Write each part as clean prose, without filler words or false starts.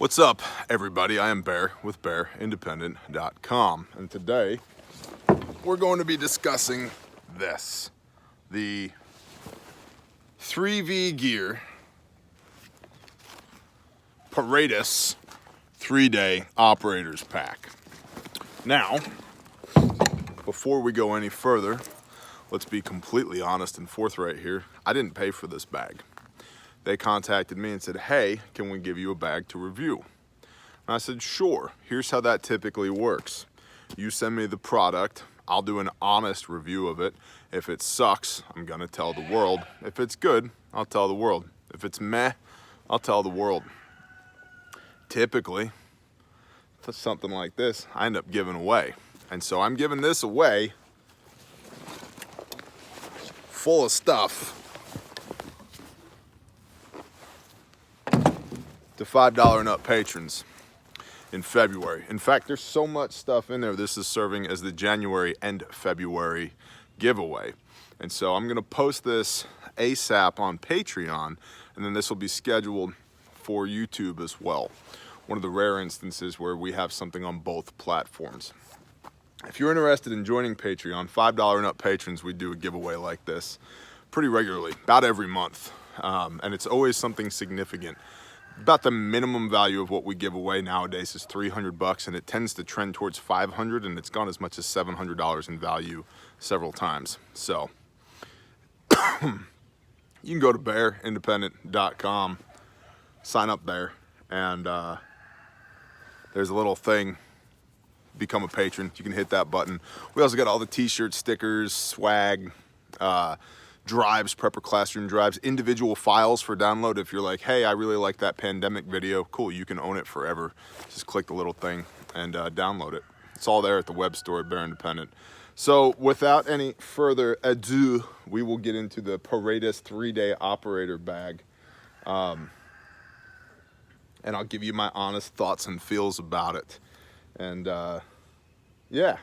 What's up, everybody? I am Bear with BearIndependent.com, and today we're going to be discussing this, the 3V Gear Paratus 3-day operators pack. Now, before we go any further, let's be completely honest and forthright here. I didn't pay for this bag. They contacted me and said, hey, can we give you a bag to review? And I said, sure. Here's how that typically works. You send me the product. I'll do an honest review of it. If it sucks, I'm gonna tell the world. If it's good, I'll tell the world. If it's meh, I'll tell the world. Typically, for something like this, I end up giving away. And so I'm giving this away full of stuff to $5 and up patrons in February. In fact, there's so much stuff in there. This is serving as the January and February giveaway. And so I'm gonna post this ASAP on Patreon, and then this will be scheduled for YouTube as well. One of the rare instances where we have something on both platforms. If you're interested in joining Patreon, $5 and up patrons, we do a giveaway like this pretty regularly, about every month. And it's always something significant. About the minimum value of what we give away nowadays is $300, and it tends to trend towards $500, and it's gone as much as $700 in value several times. So you can go to BearIndependent.com, sign up there, and there's a little thing, become a patron. You can hit that button. We also got all the t-shirts, stickers, swag, drives, prepper classroom drives, individual files for download. If you're like, hey, I really like that pandemic video, cool, you can own it forever. Just click the little thing and download it. It's all there at the web store at Bear Independent. So without any further ado, we will get into the Paratus 3-day operator bag. And I'll give you my honest thoughts and feels about it. And yeah,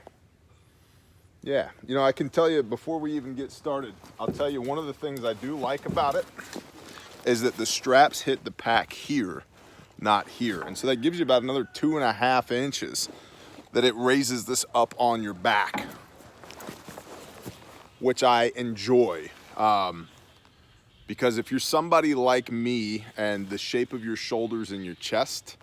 you know, I can tell you before we even get started, I'll tell you one of the things I do like about it is that the straps hit the pack here, not here. And so that gives you about another 2.5 inches that it raises this up on your back, which I enjoy. Because if you're somebody like me and the shape of your shoulders and your chest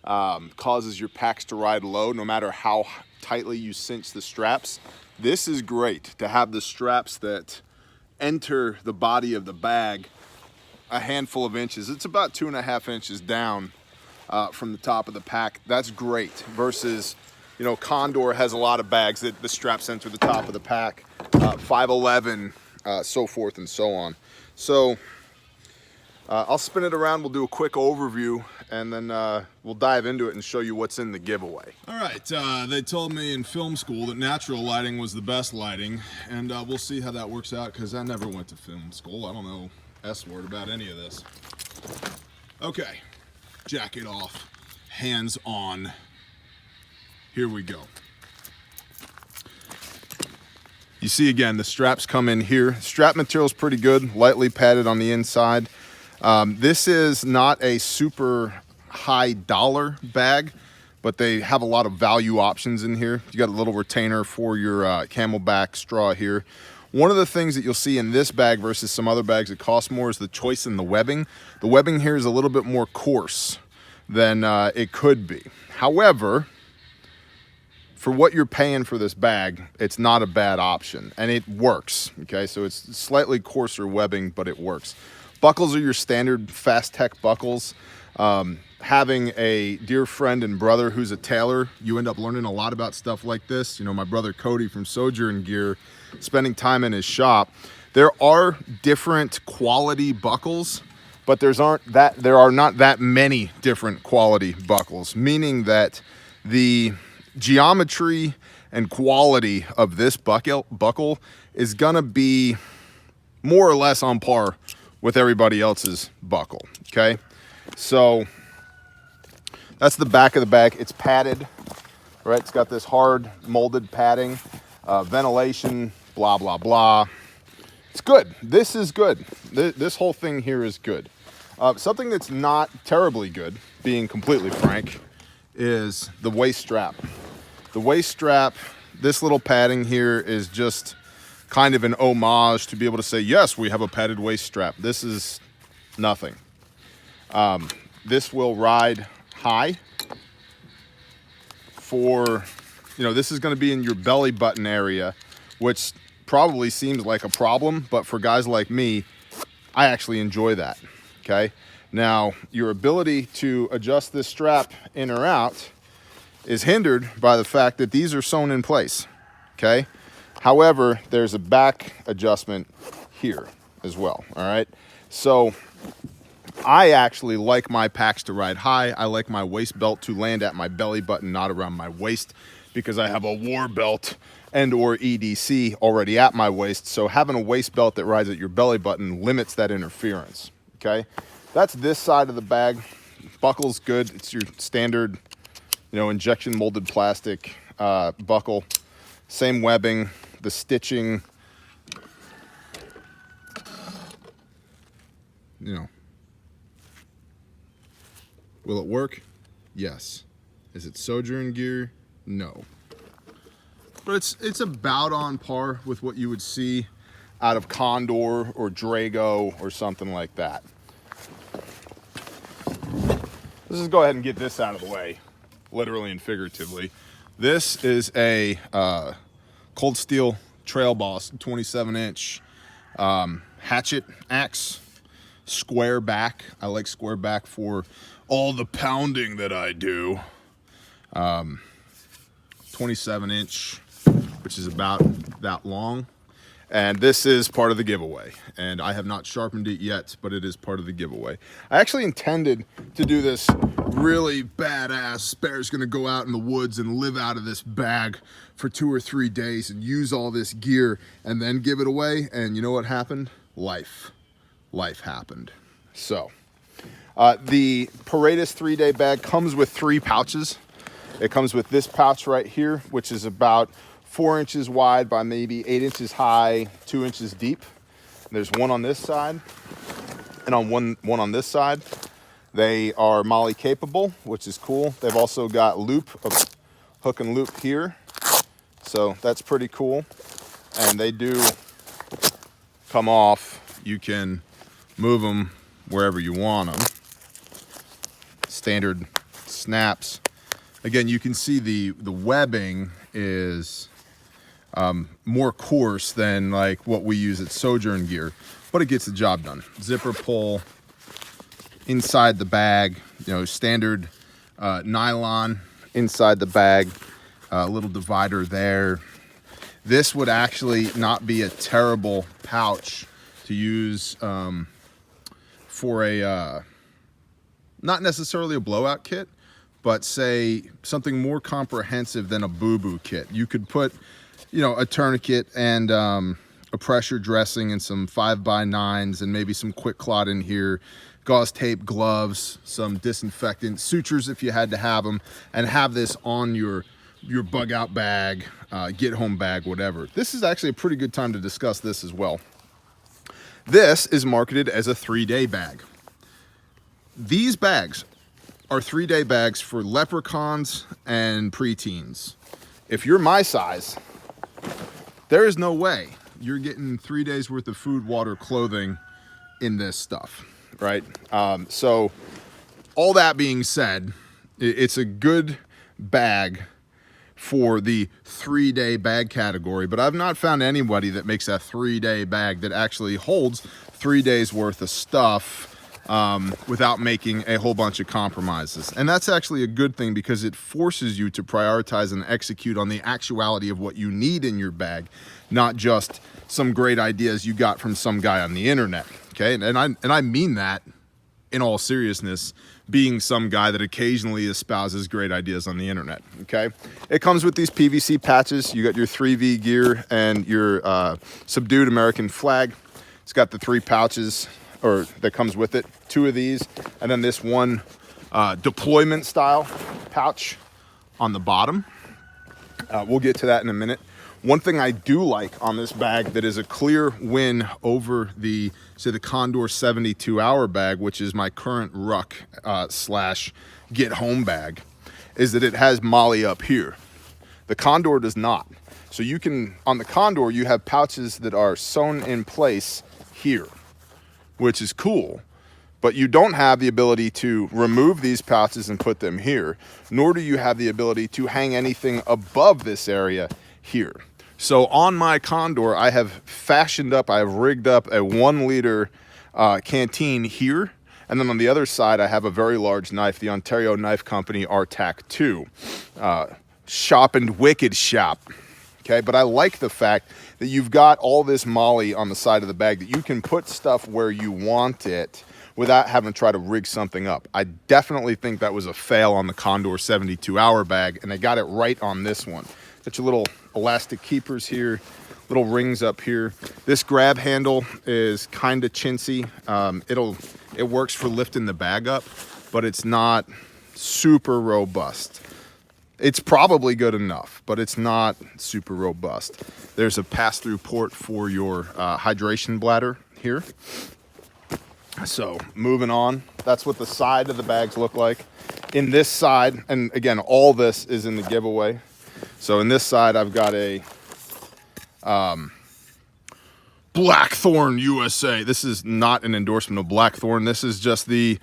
causes your packs to ride low, no matter how tightly you cinch the straps, this is great to have the straps that enter the body of the bag a handful of inches. It's about 2.5 inches down from the top of the pack. That's great versus, you know, Condor has a lot of bags that the straps enter the top of the pack, 511, so forth and so on. So I'll spin it around, we'll do a quick overview, and then we'll dive into it and show you what's in the giveaway. All right, they told me in film school that natural lighting was the best lighting, and we'll see how that works out, because I never went to film school. I don't know S-word about any of this. Okay, jacket off, hands on. Here we go. You see again, the straps come in here. Strap material is pretty good, lightly padded on the inside. This is not a super high dollar bag, but they have a lot of value options in here. You got a little retainer for your camelback straw here. One of the things that you'll see in this bag versus some other bags that cost more is the choice in the webbing. The webbing here is a little bit more coarse than it could be. However, for what you're paying for this bag, it's not a bad option, and it works, okay? So it's slightly coarser webbing, but it works. Buckles are your standard Fast Tech buckles. Having a dear friend and brother who's a tailor, you end up learning a lot about stuff like this. You know, my brother Cody from Sojourn Gear, spending time in his shop. There are different quality buckles, but there are not that many different quality buckles, meaning that the geometry and quality of this buckle is gonna be more or less on par with everybody else's buckle, okay? So that's the back of the bag. It's padded, right? It's got this hard molded padding, ventilation, blah, blah, blah. It's good. This is good. This whole thing here is good. Something that's not terribly good, being completely frank, is the waist strap. The waist strap, this little padding here is just kind of an homage to be able to say, yes, we have a padded waist strap. This is nothing. This will ride high for, you know, this is going to be in your belly button area, which probably seems like a problem, but for guys like me, I actually enjoy that. Okay, now your ability to adjust this strap in or out is hindered by the fact that these are sewn in place. Okay, however, there's a back adjustment here as well. All right, so I actually like my packs to ride high. I like my waist belt to land at my belly button, not around my waist, because I have a war belt and or EDC already at my waist. So having a waist belt that rides at your belly button limits that interference. Okay, that's this side of the bag. Buckle's good. It's your standard, you know, injection molded plastic buckle. Same webbing, the stitching, you know. Will it work? Yes. Is it sojourn gear? No. But it's about on par with what you would see out of Condor or Drago or something like that. Let's just go ahead and get this out of the way, literally and figuratively. This is a Cold Steel Trail Boss 27-inch hatchet axe, square back. I like square back for all the pounding that I do. 27-inch, which is about that long. And this is part of the giveaway. And I have not sharpened it yet, but it is part of the giveaway. I actually intended to do this really badass. Spare's gonna go out in the woods and live out of this bag for 2 or 3 days and use all this gear and then give it away. And you know what happened? Life happened. So the Paratus 3-day bag comes with 3 pouches. It comes with this pouch right here, which is about 4 inches wide by maybe 8 inches high, 2 inches deep. There's one on this side and one on this side. They are MOLLE capable, which is cool. They've also got hook and loop here. So that's pretty cool. And they do come off. You can move them wherever you want them. Standard snaps. Again, you can see the webbing is more coarse than like what we use at Sojourn Gear, but it gets the job done. Zipper pull inside the bag, you know, standard nylon inside the bag, a little divider there. This would actually not be a terrible pouch to use for a, not necessarily a blowout kit, but say something more comprehensive than a boo-boo kit. You could put, you know, a tourniquet and a pressure dressing and some 5x9s and maybe some quick clot in here, gauze tape, gloves, some disinfectant, sutures if you had to have them, and have this on your bug out bag, get home bag, whatever. This is actually a pretty good time to discuss this as well. This is marketed as a 3-day bag. These bags are 3-day bags for leprechauns and preteens. If you're my size, there is no way you're getting 3 days worth of food, water, clothing in this stuff, right? So all that being said, it's a good bag for the 3-day bag category, but I've not found anybody that makes a 3-day bag that actually holds 3 days worth of stuff without making a whole bunch of compromises. And that's actually a good thing because it forces you to prioritize and execute on the actuality of what you need in your bag, not just some great ideas you got from some guy on the internet. Okay, and I mean that in all seriousness, being some guy that occasionally espouses great ideas on the internet. Okay, it comes with these PVC patches. You got your 3V gear and your subdued American flag. It's got the 3 pouches or that comes with it, 2 of these, and then this one deployment style pouch on the bottom. We'll get to that in a minute. One thing I do like on this bag that is a clear win over the, say, the Condor 72-hour bag, which is my current ruck slash get home bag, is that it has MOLLE up here. The Condor does not. So you can, on the Condor, you have pouches that are sewn in place here, which is cool. But you don't have the ability to remove these pouches and put them here, nor do you have the ability to hang anything above this area here. So on my Condor, I have fashioned up, I have rigged up a 1 liter canteen here. And then on the other side, I have a very large knife, the Ontario Knife Company RTAC 2. Shop and wicked shop. Okay, but I like the fact that you've got all this MOLLE on the side of the bag that you can put stuff where you want it without having to try to rig something up. I definitely think that was a fail on the Condor 72-hour bag, and I got it right on this one. Got your little elastic keepers here, little rings up here. This grab handle is kind of chintzy. It works for lifting the bag up, but it's not super robust. It's probably good enough, but it's not super robust. There's a pass-through port for your hydration bladder here. So moving on, that's what the side of the bags look like. In this side, and again, all this is in the giveaway. So in this side, I've got a Blackthorn USA. This is not an endorsement of Blackthorn. This is just the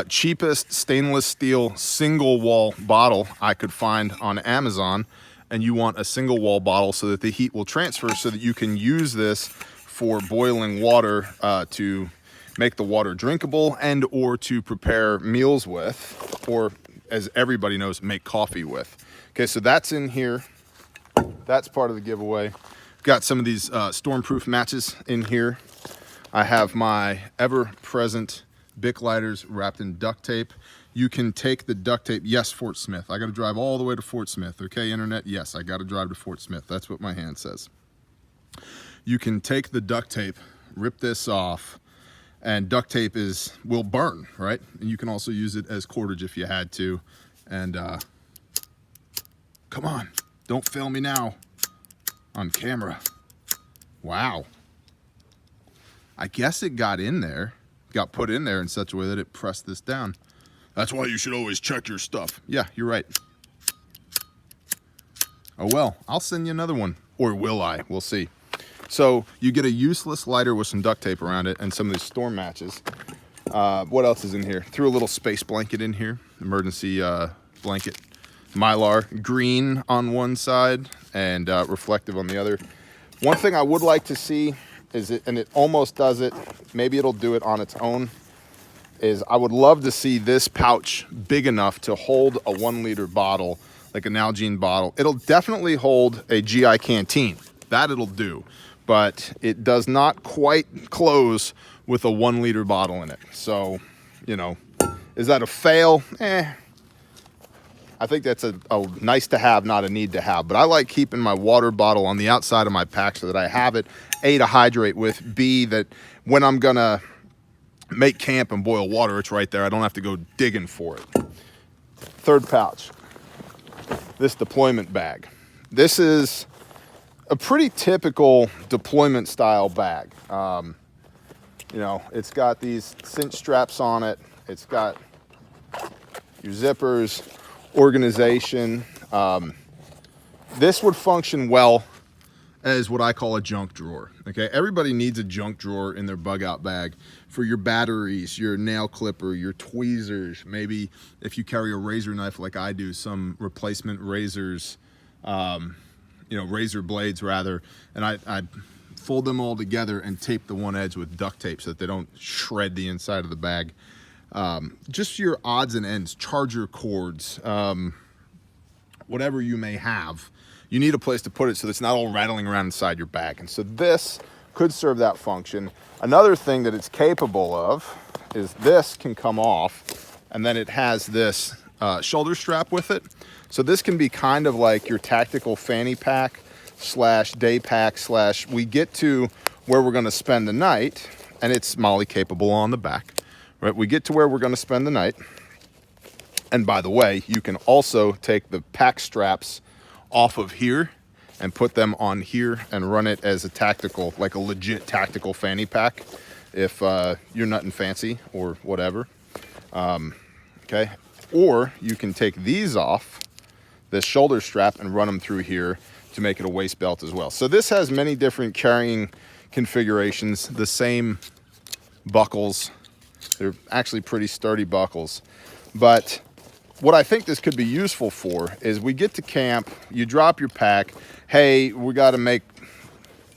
cheapest stainless steel single wall bottle I could find on Amazon. And you want a single wall bottle so that the heat will transfer so that you can use this for boiling water to make the water drinkable and or to prepare meals with, or as everybody knows, make coffee with. Okay, so that's in here. That's part of the giveaway. Got some of these stormproof matches in here. I have my ever-present Bic lighters wrapped in duct tape. You can take the duct tape. Yes, Fort Smith. I got to drive all the way to Fort Smith. Okay, internet? Yes, I got to drive to Fort Smith. That's what my hand says. You can take the duct tape, rip this off, and duct tape will burn, right? And you can also use it as cordage if you had to. And come on, don't fail me now on camera. Wow. I guess it got in there, got put in there in such a way that it pressed this down. That's why you should always check your stuff. Yeah, you're right. Oh well, I'll send you another one. Or will I? We'll see. So you get a useless lighter with some duct tape around it and some of these storm matches. What else is in here? Threw a little space blanket in here, emergency blanket. Mylar, green on one side and reflective on the other. One thing I would like to see is it, and it almost does it, maybe it'll do it on its own, is I would love to see this pouch big enough to hold a 1 liter bottle, like an Nalgene bottle. It'll definitely hold a GI canteen. That it'll do. But it does not quite close with a 1 liter bottle in it. So, you know, is that a fail? I think that's a nice to have, not a need to have. But I like keeping my water bottle on the outside of my pack so that I have it, A, to hydrate with, B, that when I'm gonna make camp and boil water, it's right there. I don't have to go digging for it. Third pouch, this deployment bag. This is a pretty typical deployment style bag. You know, it's got these cinch straps on it. It's got your zippers, organization. This would function well as what I call a junk drawer. Okay, everybody needs a junk drawer in their bug out bag for your batteries, your nail clipper, your tweezers. Maybe if you carry a razor knife like I do, some replacement razors, you know, razor blades rather, and I'd fold them all together and tape the one edge with duct tape so that they don't shred the inside of the bag. Just your odds and ends, charger cords, whatever you may have, you need a place to put it so that it's not all rattling around inside your bag. And so this could serve that function. Another thing that it's capable of is this can come off, and then it has this shoulder strap with it. So this can be kind of like your tactical fanny pack slash day pack slash we get to where we're going to spend the night, and it's MOLLE capable on the back, right? We get to where we're going to spend the night. And by the way, you can also take the pack straps off of here and put them on here and run it as a tactical, like a legit tactical fanny pack if you're nothing fancy or whatever. Okay, or you can take these off, this shoulder strap, and run them through here to make it a waist belt as well. So this has many different carrying configurations, the same buckles. They're actually pretty sturdy buckles. But what I think this could be useful for is we get to camp, you drop your pack, hey, we got to make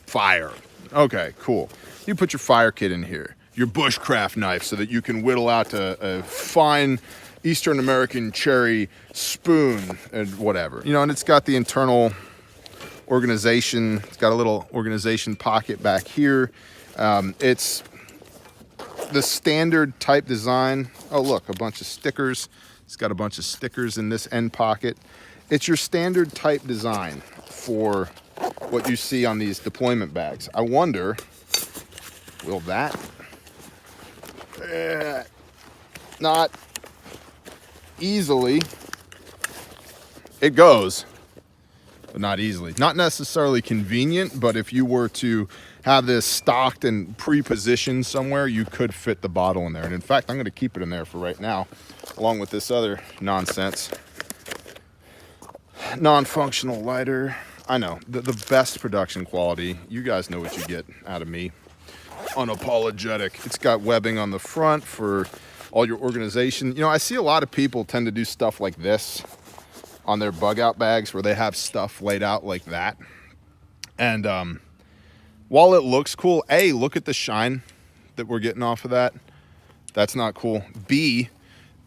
fire. Okay, cool. You put your fire kit in here, your bushcraft knife so that you can whittle out a fine Eastern American cherry spoon and whatever. You know, and it's got the internal organization. It's got a little organization pocket back here. It's the standard type design. Oh, look, a bunch of stickers. It's got a bunch of stickers in this end pocket. It's your standard type design for what you see on these deployment bags. I wonder, will that not easily, it goes, but not easily. Not necessarily convenient, but if you were to have this stocked and pre-positioned somewhere, you could fit the bottle in there. And in fact, I'm going to keep it in there for right now, along with this other nonsense. Non-functional lighter. I know, the best production quality. You guys know what you get out of me. Unapologetic. It's got webbing on the front for all your organization. You know, I see a lot of people tend to do stuff like this on their bug out bags where they have stuff laid out like that. And while it looks cool, A, look at the shine that we're getting off of that. That's not cool. B,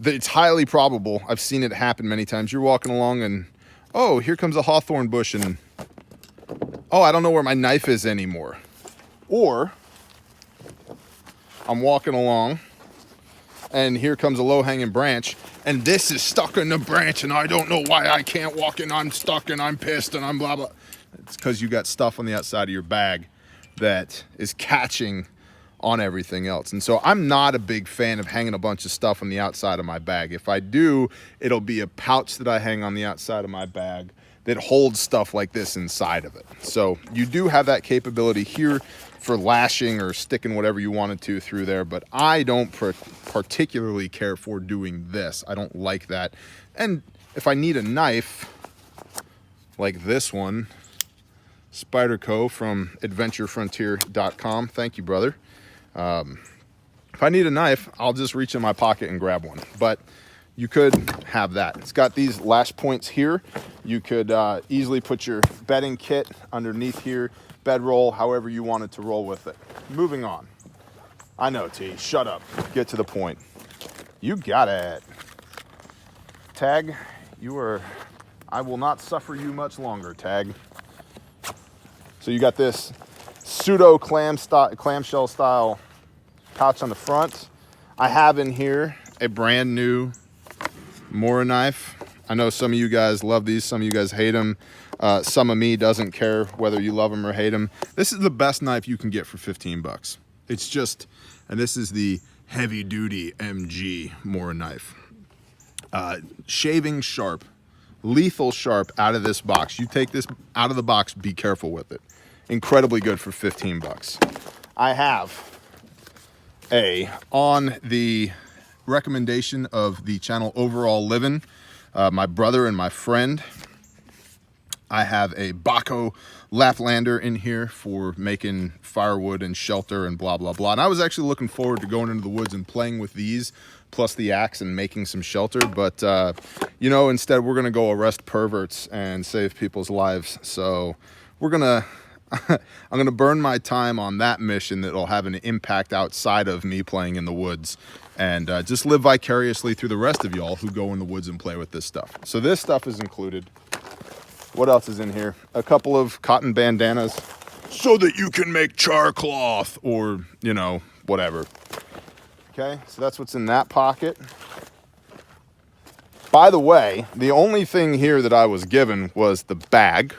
it's highly probable, I've seen it happen many times. You're walking along and, oh, here comes a hawthorn bush and, oh, I don't know where my knife is anymore. Or I'm walking along and here comes a low-hanging branch and this is stuck in the branch and I don't know why I can't walk and I'm stuck and I'm pissed and I'm blah, blah. It's because you got stuff on the outside of your bag that is catching on everything else. And so I'm not a big fan of hanging a bunch of stuff on the outside of my bag. If I do, it'll be a pouch that I hang on the outside of my bag that holds stuff like this inside of it. So you do have that capability here for lashing or sticking whatever you wanted to through there, but I don't particularly care for doing this. I don't like that. And if I need a knife like this one, Spyderco from adventurefrontier.com. Thank you, brother. If I need a knife, I'll just reach in my pocket and grab one. But you could have that. It's got these lash points here. You could easily put your bedding kit underneath here, bedroll, however you wanted to roll with it. Moving on. I know, T. Shut up. Get to the point. You got it. Tag, you are... I will not suffer you much longer, Tag. So you got this pseudo clamshell style pouch on the front. I have in here a brand new Mora knife. I know some of you guys love these, some of you guys hate them. Some of me doesn't care whether you love them or hate them. This is the best knife you can get for 15 bucks. It's just, and this is the heavy duty MG Mora knife. Shaving sharp, lethal sharp out of this box. You take this out of the box, be careful with it. Incredibly good for 15 bucks. I have on the recommendation of the channel Overall Living, my brother and my friend, I have a Baco Laplander in here for making firewood and shelter and blah, blah, blah. And I was actually looking forward to going into the woods and playing with these, plus the axe and making some shelter. But, you know, instead we're going to go arrest perverts and save people's lives. So we're going to... I'm going to burn my time on that mission that'll have an impact outside of me playing in the woods and just live vicariously through the rest of y'all who go in the woods and play with this stuff. So this stuff is included. What else is in here? A couple of cotton bandanas so that you can make char cloth or, you know, whatever. Okay, so that's what's in that pocket. By the way, the only thing here that I was given was the bag.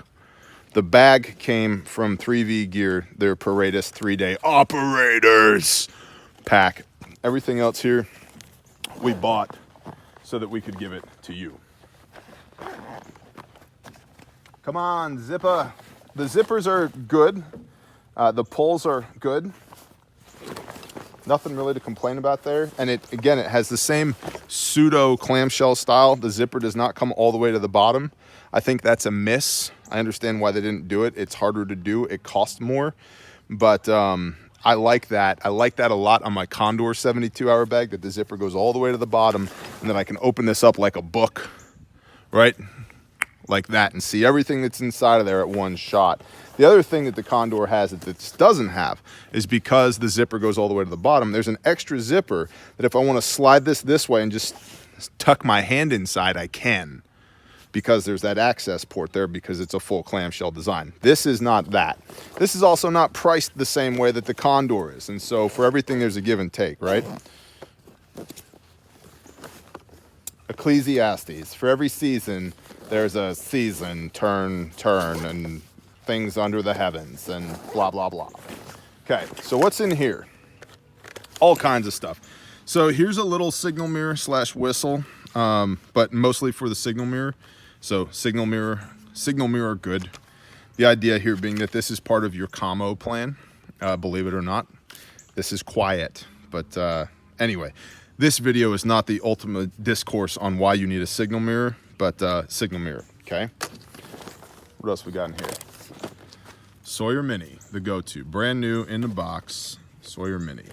The bag came from 3V Gear, their Paratus 3-day operators pack. Everything else here we bought so that we could give it to you. Come on, Zippa. the zippers are good. The pulls are good. Nothing really to complain about there. And it has the same pseudo clamshell style. The zipper does not come all the way to the bottom. I think that's a miss. I understand why they didn't do it. It's harder to do. It costs more. But I like that. I like that a lot on my Condor 72-hour bag, that the zipper goes all the way to the bottom, and then I can open this up like a book, right? Like that, and see everything that's inside of there at one shot. The other thing that the Condor has that this doesn't have is, because the zipper goes all the way to the bottom, there's an extra zipper that if I want to slide this way and just tuck my hand inside, I can, because there's that access port there, because it's a full clamshell design. This is not that. This is also not priced the same way that the Condor is, and so for everything there's a give and take, right? Ecclesiastes, for every season there's a season, turn, and things under the heavens, and blah, blah, blah. Okay, so what's in here? All kinds of stuff. So here's a little signal mirror / whistle, but mostly for the signal mirror. So signal mirror are good. The idea here being that this is part of your commo plan, believe it or not. This is quiet, but anyway, this video is not the ultimate discourse on why you need a signal mirror, but signal mirror, okay? What else we got in here? Sawyer Mini, the go-to, brand new in the box, Sawyer Mini.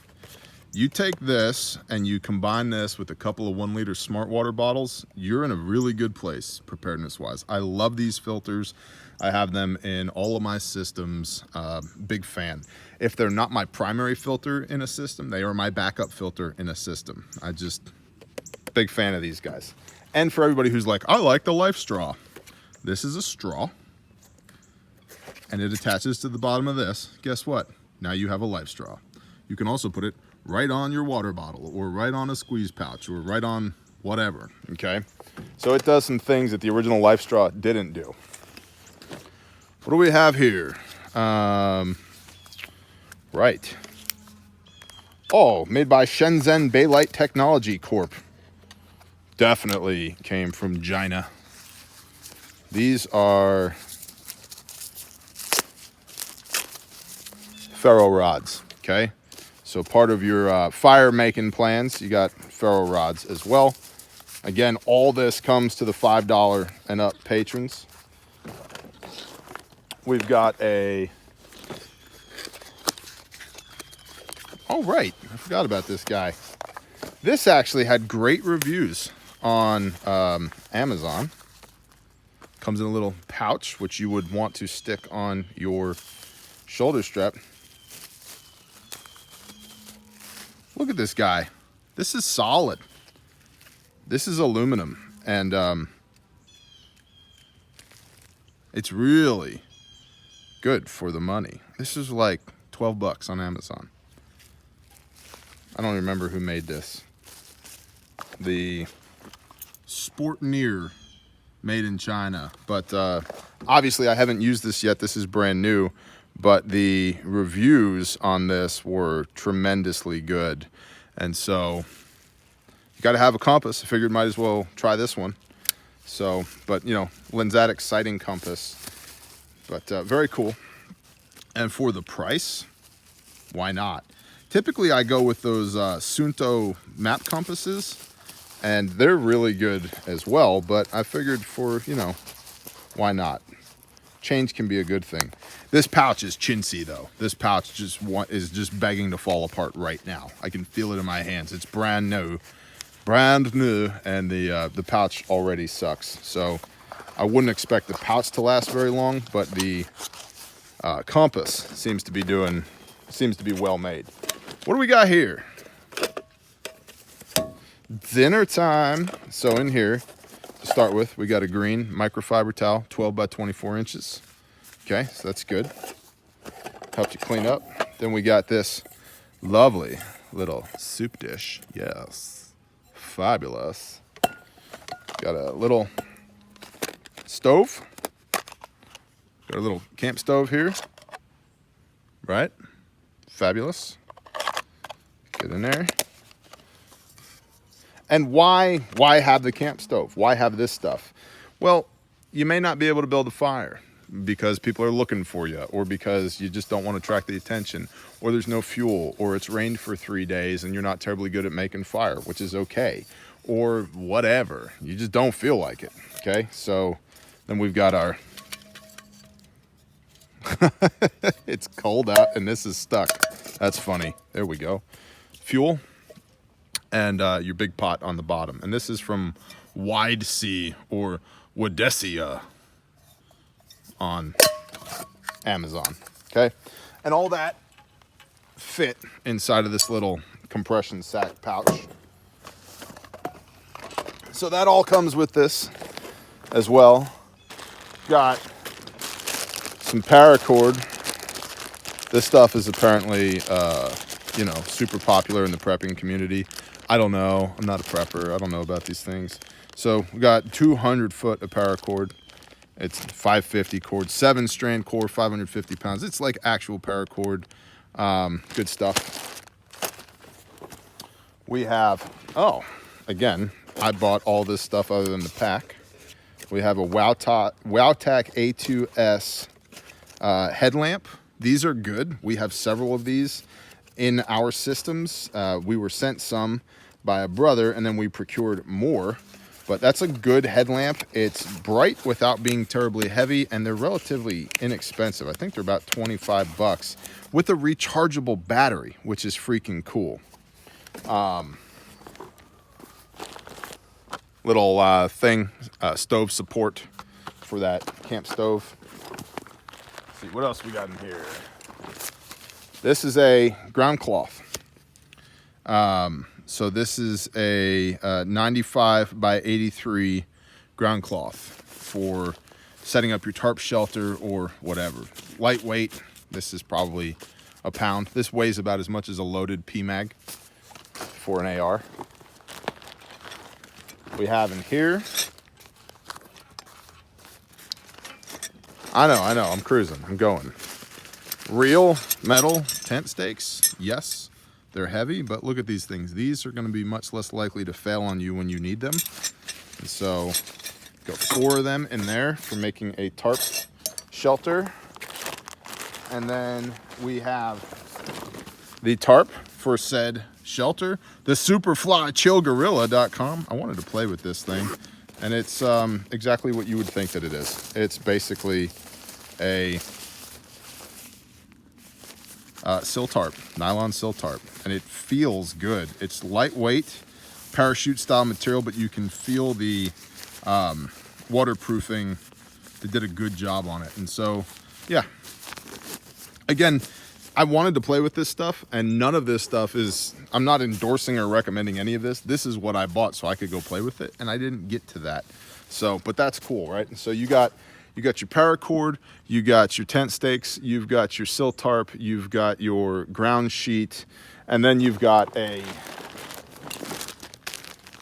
You take this and you combine this with a couple of 1 liter smart water bottles, you're in a really good place preparedness wise. I love these filters. I have them in all of my systems. Big fan. If they're not my primary filter in a system, they are my backup filter in a system. Big fan of these guys. And for everybody who's like, I like the Life Straw. This is a straw, and it attaches to the bottom of this. Guess what? Now you have a Life Straw. You can also put it right on your water bottle, or right on a squeeze pouch, or right on whatever, okay? So it does some things that the original Life Straw didn't do. What do we have here? Right. Oh, made by Shenzhen Baylight Technology Corp. Definitely came from China. These are ferro rods, okay? So part of your fire making plans, you got ferro rods as well. Again, all this comes to the $5 and up patrons. We've got a, oh right, I forgot about this guy. This actually had great reviews on Amazon. Comes in a little pouch, which you would want to stick on your shoulder strap. Look at this guy. This is solid. This is aluminum, and it's really good for the money. This is like 12 bucks on Amazon. I don't remember who made this. The Sportneer, made in China, but obviously I haven't used this yet. This is brand new, but the reviews on this were tremendously good, and so you got to have a compass. I figured might as well try this one. So, but you know, Lensatic sighting compass, but very cool. And for the price, why not? Typically I go with those Sunto map compasses, and they're really good as well, but I figured for, you know, why not? Change can be a good thing. This pouch is chintzy though. This pouch is just begging to fall apart right now. I can feel it in my hands. It's brand new, and the pouch already sucks. So I wouldn't expect the pouch to last very long, but the compass seems to be well made. What do we got here? Dinner time. So in here, to start with, we got a green microfiber towel, 12 by 24 inches. Okay, so that's good. Helps you clean up. Then we got this lovely little soup dish. Yes, fabulous. Got a little stove. Got a little camp stove here. Right? Fabulous. Get in there. And why have the camp stove? Why have this stuff? Well, you may not be able to build a fire. because people are looking for you, or because you just don't want to attract the attention, or there's no fuel, or it's rained for 3 days and you're not terribly good at making fire, which is okay, or whatever. You just don't feel like it, okay? So then we've got our... It's cold out and this is stuck. That's funny. There we go. Fuel and your big pot on the bottom. And this is from Wide Sea or Wodesia on Amazon, okay? And all that fit inside of this little compression sack pouch. So that all comes with this as well. Got some paracord. This stuff is apparently, you know, super popular in the prepping community. I don't know. I'm not a prepper. I don't know about these things. So we got 200 foot of paracord. It's 550 cord, 7-strand cord, 550 pounds. It's like actual paracord. Good stuff. We have, oh, again, I bought all this stuff other than the pack. We have a Wowtac A2S headlamp. These are good. We have several of these in our systems. We were sent some by a brother and then we procured more. But that's a good headlamp. It's bright without being terribly heavy, and they're relatively inexpensive. I think they're about 25 bucks with a rechargeable battery, which is freaking cool. Little thing, stove support for that camp stove. Let's see, what else we got in here? This is a ground cloth. So this is a 95 by 83 ground cloth for setting up your tarp shelter or whatever. Lightweight. This is probably a pound. This weighs about as much as a loaded PMag for an AR. We have in here. I know, I'm cruising, I'm going. Real metal tent stakes, yes. They're heavy, but look at these things. These are going to be much less likely to fail on you when you need them. And so, got 4 of them in there for making a tarp shelter. And then we have the tarp for said shelter. The superflychillgorilla.com. I wanted to play with this thing. And it's exactly what you would think that it is. It's basically a sill tarp, nylon sill tarp, and it feels good. It's lightweight, parachute style material, but you can feel the waterproofing. They did a good job on it. And so, yeah, again, I wanted to play with this stuff, and none of this stuff is, I'm not endorsing or recommending any of this. This is what I bought so I could go play with it, and I didn't get to that. So, but that's cool, right? And so you got your paracord, you got your tent stakes, you've got your sill tarp, you've got your ground sheet, and then you've got a,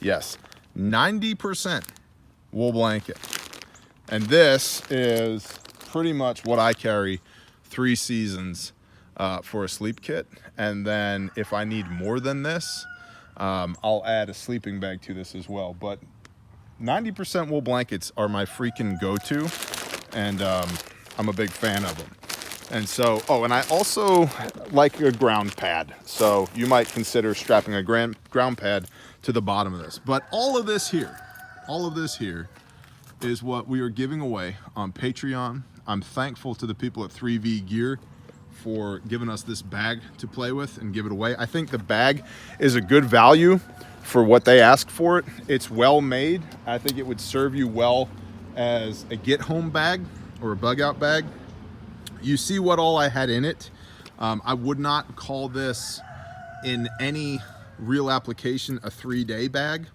yes, 90% wool blanket. And this is pretty much what I carry 3 seasons for a sleep kit. And then if I need more than this, I'll add a sleeping bag to this as well. But 90% wool blankets are my freaking go-to, and I'm a big fan of them. And so, oh, and I also like a ground pad. So you might consider strapping a ground pad to the bottom of this. But all of this here is what we are giving away on Patreon. I'm thankful to the people at 3V Gear for giving us this bag to play with and give it away. I think the bag is a good value for what they asked for it. It's well made. I think it would serve you well as a get home bag or a bug out bag. You see what all I had in it. I would not call this in any real application a 3-day bag,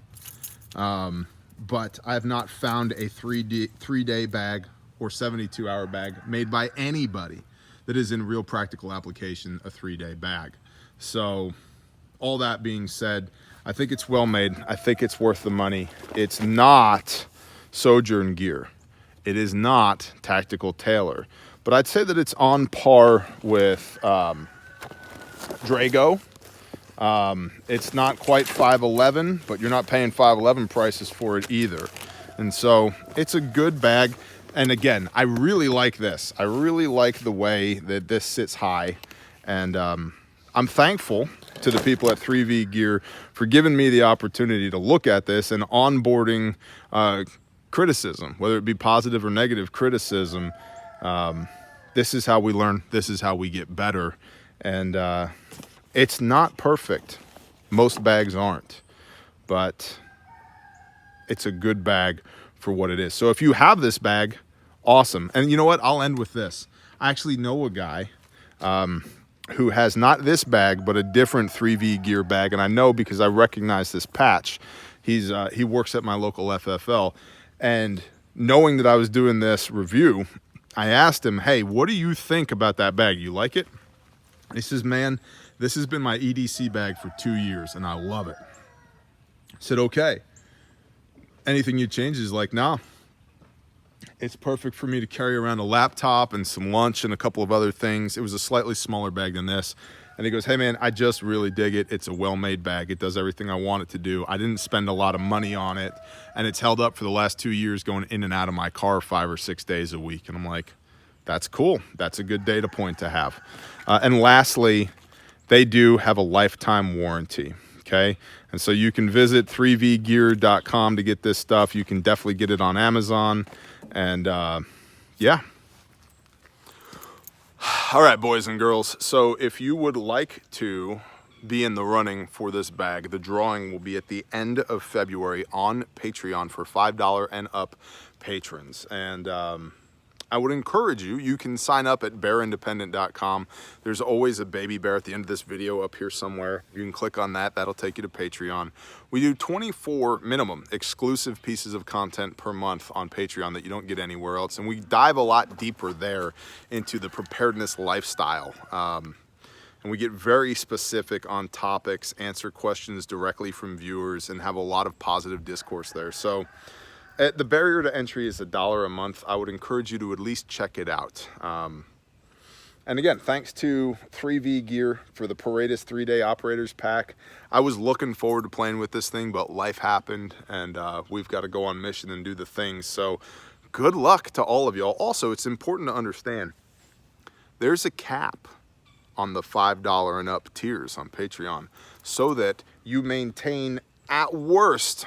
but I have not found a 3-day bag or 72-hour bag made by anybody that is in real practical application a 3-day bag. So all that being said, I think it's well made. I think it's worth the money. It's not Sojourn gear. It is not Tactical Tailor, but I'd say that it's on par with Drago. It's not quite 511, but you're not paying 511 prices for it either. And so it's a good bag. And again, I really like this. I really like the way that this sits high. And I'm thankful to the people at 3V Gear for giving me the opportunity to look at this and onboarding criticism, whether it be positive or negative criticism. This is how we learn. This is how we get better. And it's not perfect. Most bags aren't, but it's a good bag for what it is. So if you have this bag, awesome. And you know what? I'll end with this. I actually know a guy who has not this bag, but a different 3V Gear bag. And I know because I recognize this patch. He works at my local FFL. And knowing that I was doing this review, I asked him, hey, what do you think about that bag? You like it? And he says, man, this has been my EDC bag for 2 years and I love it. I said, okay. Anything you change? Is like, nah. It's perfect for me to carry around a laptop and some lunch and a couple of other things. It was a slightly smaller bag than this. And he goes, hey man, I just really dig it. It's a well-made bag. It does everything I want it to do. I didn't spend a lot of money on it. And it's held up for the last 2 years going in and out of my car 5 or 6 days a week. And I'm like, that's cool. That's a good data point to have. And lastly, they do have a lifetime warranty. Okay. And so you can visit 3vgear.com to get this stuff. You can definitely get it on Amazon. And yeah. All right, boys and girls. So if you would like to be in the running for this bag, the drawing will be at the end of February on Patreon for $5 and up patrons. And I would encourage you, you can sign up at bearindependent.com. There's always a baby bear at the end of this video up here somewhere. You can click on that. That'll take you to Patreon. We do 24 minimum exclusive pieces of content per month on Patreon that you don't get anywhere else. And we dive a lot deeper there into the preparedness lifestyle. And we get very specific on topics, answer questions directly from viewers, and have a lot of positive discourse there. So the barrier to entry is $1 a month. I would encourage you to at least check it out. And again, thanks to 3V Gear for the Paratus 3-day operators pack. I was looking forward to playing with this thing, but life happened and we've got to go on mission and do the things. So good luck to all of y'all. Also, it's important to understand there's a cap on the $5 and up tiers on Patreon so that you maintain at worst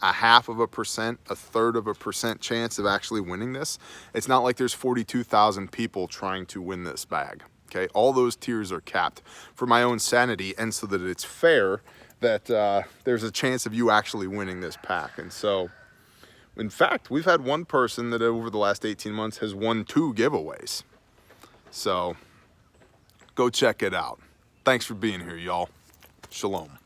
0.5%, 1/3% chance of actually winning this. It's not like there's 42,000 people trying to win this bag. Okay, all those tiers are capped for my own sanity and so that it's fair that there's a chance of you actually winning this pack. And so, in fact, we've had one person that over the last 18 months has won 2 giveaways. So, go check it out. Thanks for being here, y'all. Shalom.